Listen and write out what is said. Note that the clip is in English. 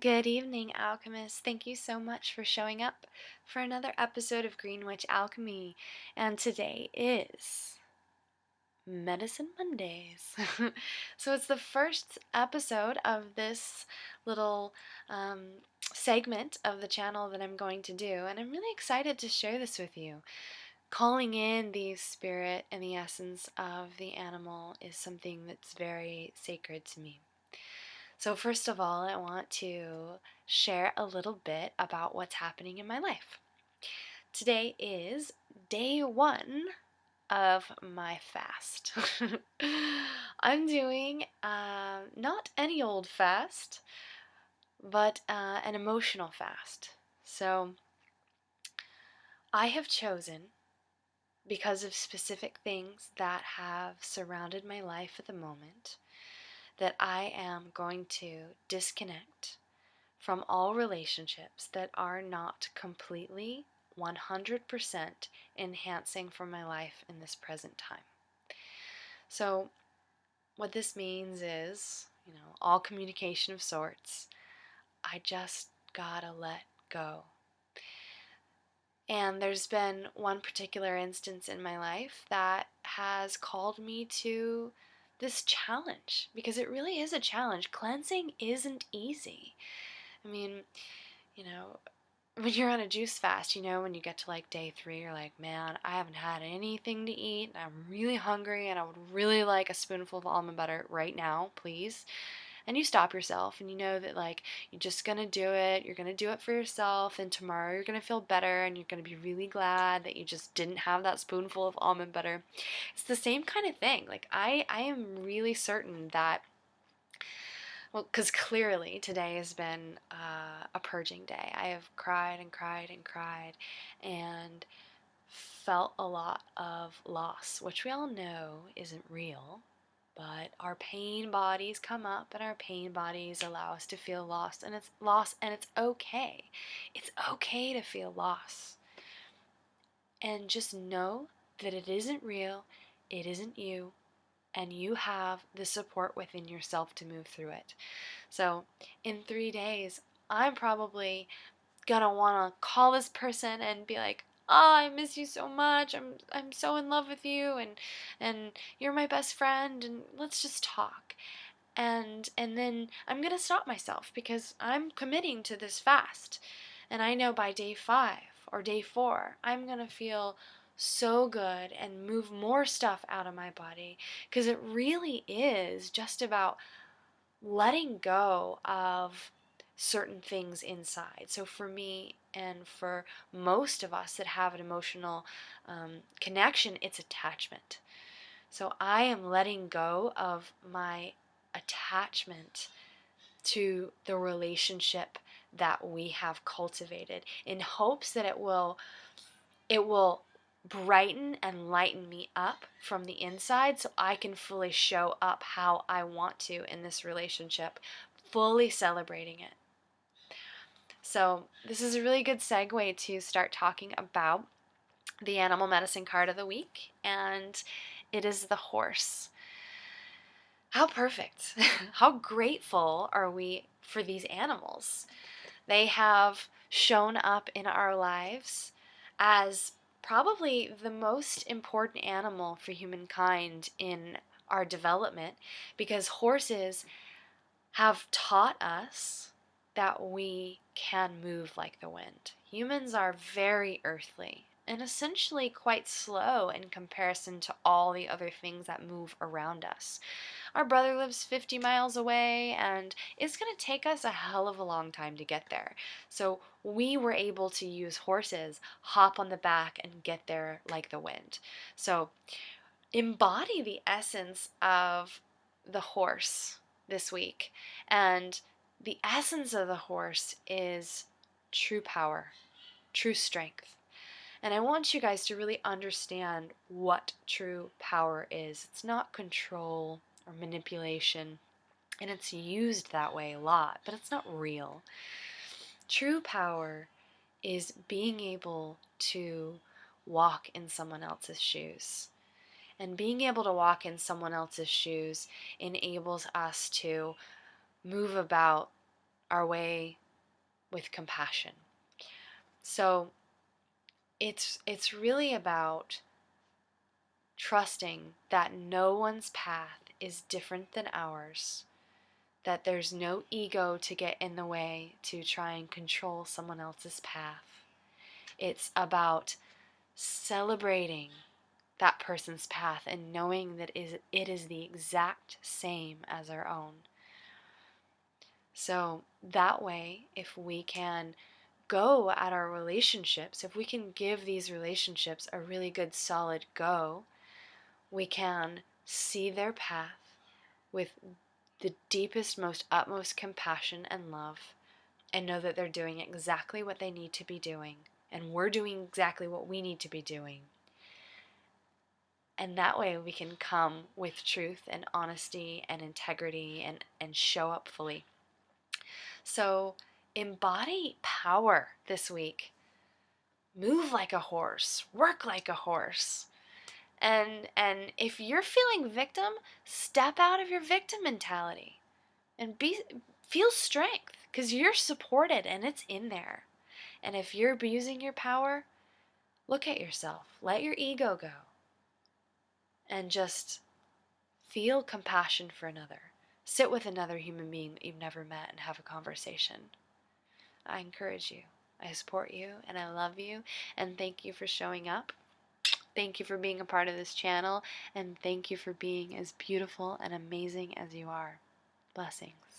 Good evening, alchemists. Thank you so much for showing up for another episode of Green Witch Alchemy. And today is Medicine Mondays. So it's the first episode of this little segment of the channel that I'm going to do, and I'm really excited to share this with you. Calling in the spirit and the essence of the animal is something that's very sacred to me. So, first of all, I want to share a little bit about what's happening in my life. Today is day one of my fast. I'm doing not any old fast, but an emotional fast. So, I have chosen, because of specific things that have surrounded my life at the moment, that I am going to disconnect from all relationships that are not completely 100% enhancing for my life in this present time. So, what this means is, all communication of sorts, I just gotta let go. And there's been one particular instance in my life that has called me to this challenge, because it really is a challenge. Cleansing isn't easy. I mean, you know, when you're on a juice fast, when you get to like day 3, you're like, man, I haven't had anything to eat, and I'm really hungry, and I would really like a spoonful of almond butter right now, please. And you stop yourself, and you know that like you're just gonna do it. You're gonna do it for yourself, and tomorrow you're gonna feel better, and you're gonna be really glad that you just didn't have that spoonful of almond butter. It's the same kind of thing. Like I am really certain that, well, because clearly today has been a purging day. I have cried and cried and cried and felt a lot of loss, which we all know isn't real. But our pain bodies come up, and our pain bodies allow us to feel lost, and it's okay. It's okay to feel loss. And just know that it isn't real, it isn't you, and you have the support within yourself to move through it. So, in 3 days, I'm probably gonna wanna call this person and be like, "Oh, I miss you so much. I'm so in love with you, and you're my best friend, and let's just talk." And then I'm gonna stop myself because I'm committing to this fast. And I know by day 5 or day 4, I'm gonna feel so good and move more stuff out of my body, because it really is just about letting go of certain things inside. So for me, and for most of us that have an emotional connection, it's attachment. So I am letting go of my attachment to the relationship that we have cultivated, in hopes that it will brighten and lighten me up from the inside, so I can fully show up how I want to in this relationship, fully celebrating it. So, this is a really good segue to start talking about the animal medicine card of the week, and it is the horse. How perfect! How grateful are we for these animals? They have shown up in our lives as probably the most important animal for humankind in our development, because horses have taught us that we can move like the wind. Humans are very earthly and essentially quite slow in comparison to all the other things that move around us. Our brother lives 50 miles away, and it's going to take us a hell of a long time to get there. So we were able to use horses, hop on the back, and get there like the wind. So embody the essence of the horse this week. And the essence of the horse is true power, true strength. And I want you guys to really understand what true power is. It's not control or manipulation, and it's used that way a lot, but it's not real. True power is being able to walk in someone else's shoes. And being able to walk in someone else's shoes enables us to move about our way with compassion. So it's really about trusting that no one's path is different than ours, that there's no ego to get in the way to try and control someone else's path. It's about celebrating that person's path and knowing that it is the exact same as our own. So that way, if we can go at our relationships, if we can give these relationships a really good solid go, we can see their path with the deepest, most utmost compassion and love, and know that they're doing exactly what they need to be doing, and we're doing exactly what we need to be doing. And that way we can come with truth and honesty and integrity and show up fully. So embody power this week. Move like a horse, work like a horse. And if you're feeling victim, step out of your victim mentality and feel strength, because you're supported and it's in there. And if you're abusing your power, look at yourself. Let your ego go. And just feel compassion for another. Sit with another human being that you've never met and have a conversation. I encourage you. I support you and I love you, and thank you for showing up. Thank you for being a part of this channel, and thank you for being as beautiful and amazing as you are. Blessings.